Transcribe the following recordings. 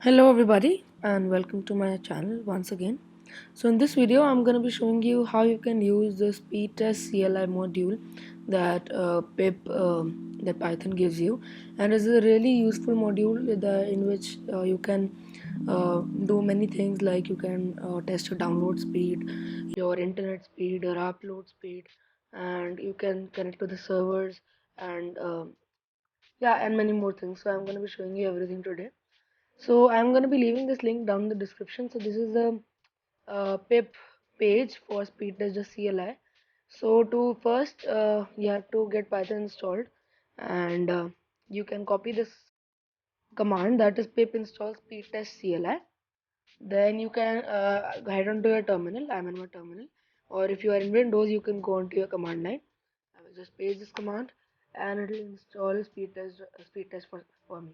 Hello everybody and welcome to my channel once again. So in this video I'm going to be showing you how you can use the speed test CLI module that pip that Python gives you, and it's a really useful module in which you can do many things, like you can test your download speed, your internet speed, your upload speed, and you can connect to the servers and yeah, and many more things. So I'm going to be showing you everything today. So I'm going to be leaving this link down in the description. So this is the pip page for speed test the CLI. So to first you have to get Python installed, and you can copy this command, that is pip install speed test CLI. Then you can head on to your terminal. I'm in my terminal, or if you are in Windows you can go onto your command line. I will just paste this command and it will install speed test for me.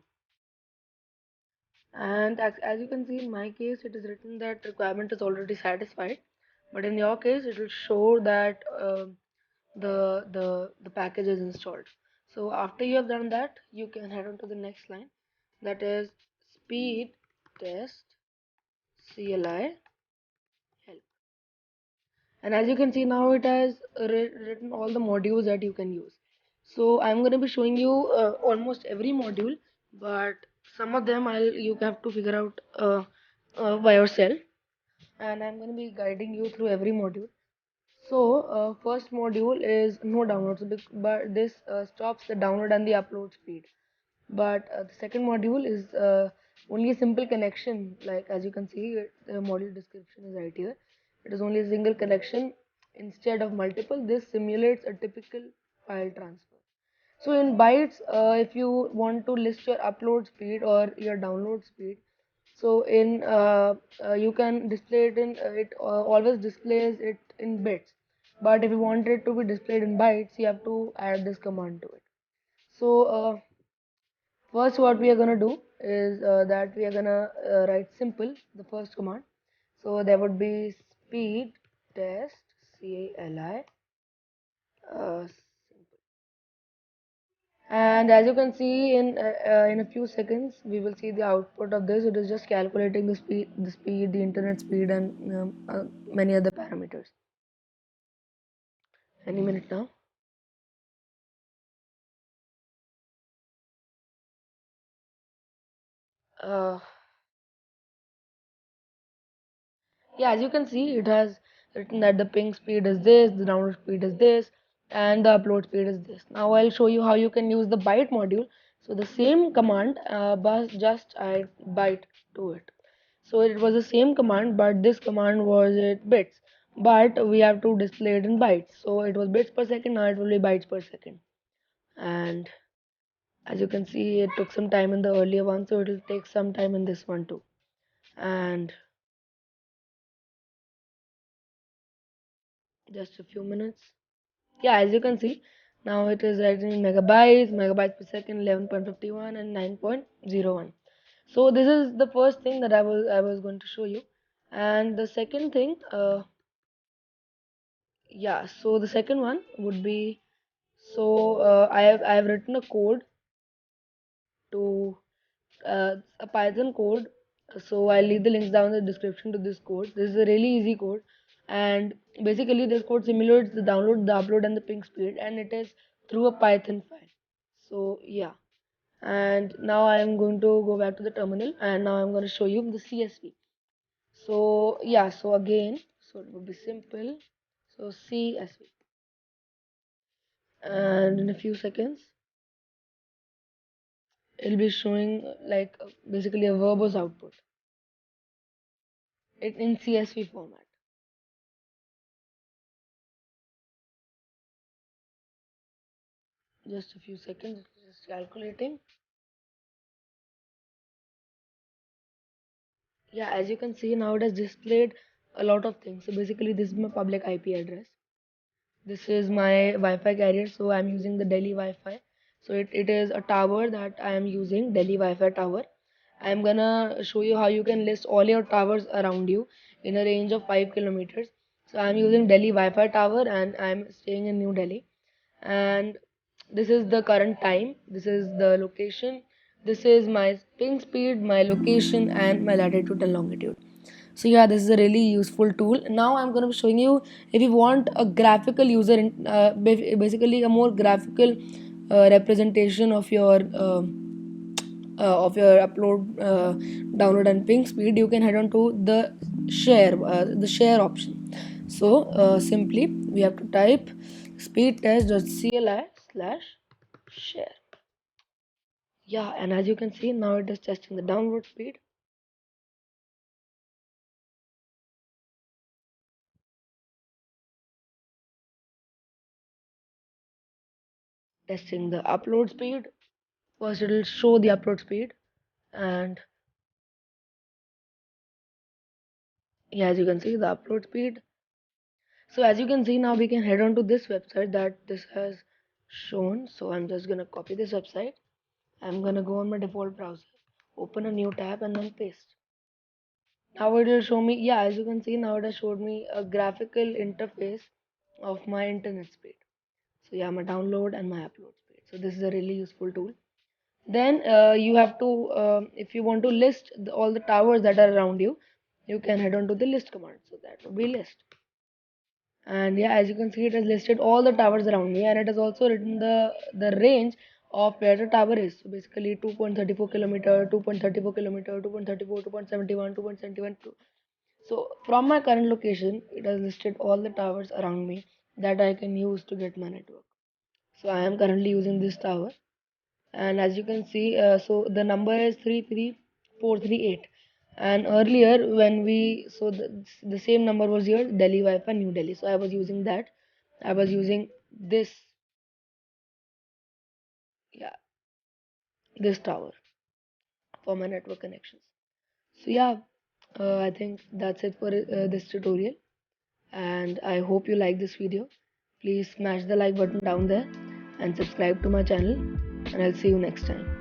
And as you can see, in my case it is written that requirement is already satisfied, but in your case it will show that the package is installed. So after you have done that, you can head on to the next line, that is speed test CLI help. And as you can see, now it has written all the modules that you can use. So I'm going to be showing you almost every module, but some of them you have to figure out by yourself, and I'm going to be guiding you through every module. So first module is no downloads, but this stops the download and the upload speed. But the second module is only a simple connection, like as you can see, the module description is right here. It is only a single connection instead of multiple. This simulates a typical file transfer. So in bytes, if you want to list your upload speed or your download speed, so in you can display it in it always displays it in bits. But if you want it to be displayed in bytes, you have to add this command to it. So first, what we are gonna do is that we are gonna write simple, the first command. So there would be speed test CLI simple. And as you can see, in a few seconds we will see the output of this. It is just calculating the internet speed, and many other parameters. Any minute now. Uh, yeah, as you can see, it has written that the ping speed is this, the download speed is this, and the upload speed is this. Now I'll show you how you can use the byte module. So the same command, but just add byte to it. So it was the same command, but this command was it bits, but we have to display it in bytes. So it was bits per second, now it will be bytes per second. And as you can see, it took some time in the earlier one, so it will take some time in this one too. And just a few minutes. Yeah, as you can see, now it is writing in megabytes per second, 11.51 and 9.01. So this is the first thing that I was going to show you. And the second thing, yeah, so the second one would be, so I have written a code to a Python code. So I'll leave the links down in the description to this code. This is a really easy code, and basically this code simulates the download, the upload, and the ping speed, and it is through a Python file. So yeah, and now I am going to go back to the terminal, and now I'm going to show you the CSV. So yeah, so again, so it would be simple. So CSV, and in a few seconds it'll be showing like basically a verbose output it in CSV format. Just a few seconds, it's just calculating. Yeah, as you can see, now it has displayed a lot of things. So basically this is my public IP address, this is my Wi-Fi carrier, so I'm using the Delhi Wi-Fi. So it is a tower that I am using, Delhi Wi-Fi tower. I'm gonna show you how you can list all your towers around you in a range of 5 kilometers. So I'm using Delhi Wi-Fi tower and I'm staying in New Delhi. And this is the current time, this is the location, This is my ping speed, my location, and my latitude and longitude. So yeah, this is a really useful tool. Now I'm going to be showing you, if you want a graphical basically a more graphical representation of your upload, download, and ping speed, you can head on to the share option. So simply we have to type speedtest.cli/share. Yeah, and as you can see, now it is testing the download speed, testing the upload speed. First, it will show the upload speed, and yeah, as you can see, the upload speed. So as you can see, now we can head on to this website that this has shown. So I'm just gonna copy this website. I'm gonna go on my default browser, open a new tab, and then paste. Now it will show me. Yeah, as you can see, now it has showed me a graphical interface of my internet speed. So yeah, my download and my upload speed. So this is a really useful tool. Then you have to, if you want to list all the towers that are around you, you can head on to the list command. So that will be list. And yeah, as you can see, it has listed all the towers around me, and it has also written the range of where the tower is. So basically 2.34 kilometer, 2.34 kilometer, 2.34, 2.71, 2.71. So from my current location, it has listed all the towers around me that I can use to get my network. So I am currently using this tower, and as you can see, so the number is 33438. And earlier when we, so the same number was here, Delhi Wi-Fi New Delhi, so I was using that. I was using this, yeah, this tower for my network connections. So yeah, I think that's it for this tutorial, and I hope you like this video. Please smash the like button down there and subscribe to my channel, and I'll see you next time.